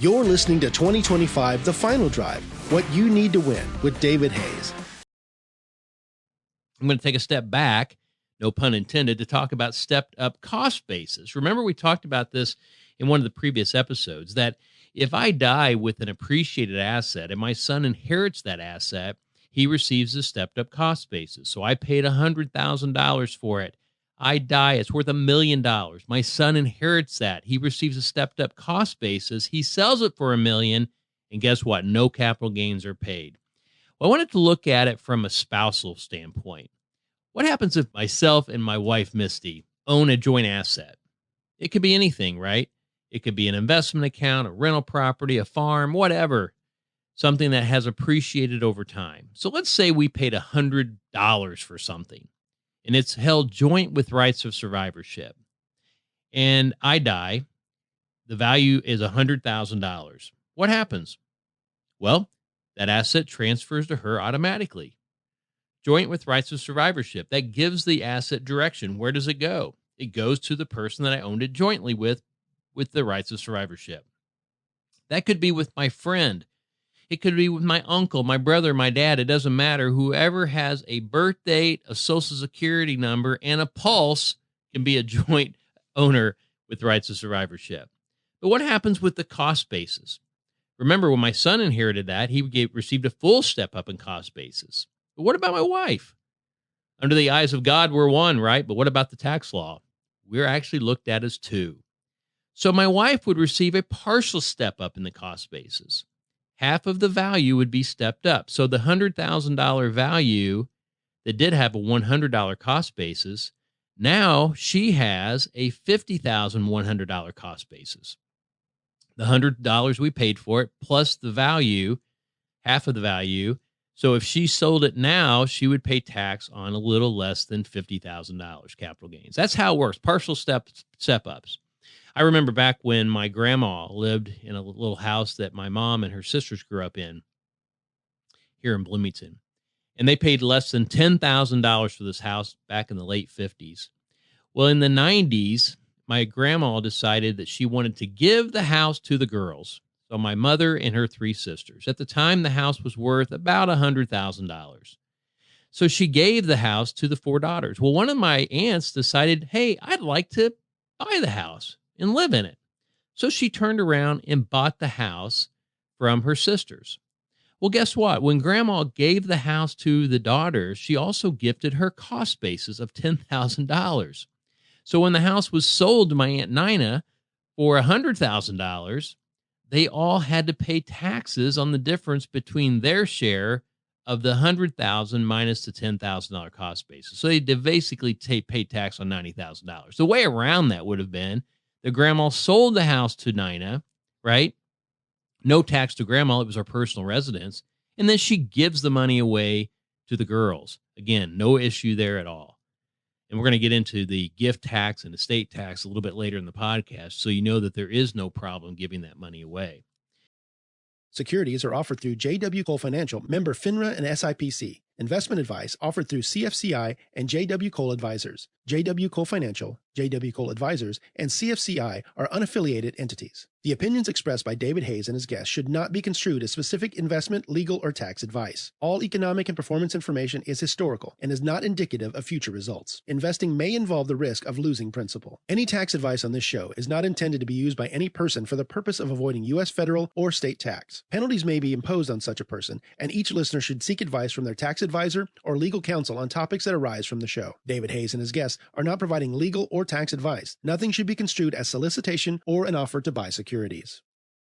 You're listening to 2025 The Final Drive, What You Need to Win with David Hayes. I'm going to take a step back, no pun intended, to talk about stepped up cost basis. Remember, we talked about this in one of the previous episodes, that if I die with an appreciated asset and my son inherits that asset, he receives a stepped up cost basis. So I paid $100,000 for it. I die, it's worth $1 million. My son inherits that. He receives a stepped up cost basis. He sells it for $1 million, and guess what? No capital gains are paid. Well, I wanted to look at it from a spousal standpoint. What happens if myself and my wife, Misty, own a joint asset? It could be anything, right? It could be an investment account, a rental property, a farm, whatever. Something that has appreciated over time. So let's say we paid $100 for something, and it's held joint with rights of survivorship. And I die. The value is $100,000. What happens? Well, that asset transfers to her automatically. Joint with rights of survivorship. That gives the asset direction. Where does it go? It goes to the person that I owned it jointly with the rights of survivorship. That could be with my friend. It could be with my uncle, my brother, my dad. It doesn't matter. Whoever has a birth date, a social security number, and a pulse can be a joint owner with rights of survivorship. But what happens with the cost basis? Remember, when my son inherited that, he received a full step up in cost basis. But what about my wife? Under the eyes of God, we're one, right? But what about the tax law? We're actually looked at as two. So my wife would receive a partial step up in the cost basis. Half of the value would be stepped up. So the $100,000 value that did have a $100 cost basis, now she has a $50,100 cost basis. The $100 we paid for it plus the value, half of the value. So if she sold it now, she would pay tax on a little less than $50,000 capital gains. That's how it works, partial step-ups. I remember back when my grandma lived in a little house that my mom and her sisters grew up in here in Bloomington. And they paid less than $10,000 for this house back in the late 50s. Well, in the 90s, my grandma decided that she wanted to give the house to the girls. So my mother and her three sisters. At the time, the house was worth about $100,000. So she gave the house to the four daughters. Well, one of my aunts decided, hey, I'd like to buy the house and live in it. So she turned around and bought the house from her sisters. Well, guess what? When Grandma gave the house to the daughters, she also gifted her cost basis of $10,000. So when the house was sold to my Aunt Nina for $100,000, they all had to pay taxes on the difference between their share of the $100,000 minus the $10,000 cost basis. So they basically pay tax on $90,000. The way around that would have been the grandma sold the house to Nina, right? No tax to grandma. It was her personal residence. And then she gives the money away to the girls. Again, no issue there at all. And we're going to get into the gift tax and estate tax a little bit later in the podcast, so you know that there is no problem giving that money away. Securities are offered through J.W. Cole Financial, member FINRA and SIPC. Investment advice offered through CFCI and J.W. Cole Advisors. J.W. Cole Financial, J.W. Cole Advisors, and CFCI are unaffiliated entities. The opinions expressed by David Hayes and his guests should not be construed as specific investment, legal, or tax advice. All economic and performance information is historical and is not indicative of future results. Investing may involve the risk of losing principal. Any tax advice on this show is not intended to be used by any person for the purpose of avoiding U.S. federal or state tax. Penalties may be imposed on such a person, and each listener should seek advice from their tax advisor or legal counsel on topics that arise from the show. David Hayes and his guests are not providing legal or tax advice. Nothing should be construed as solicitation or an offer to buy securities.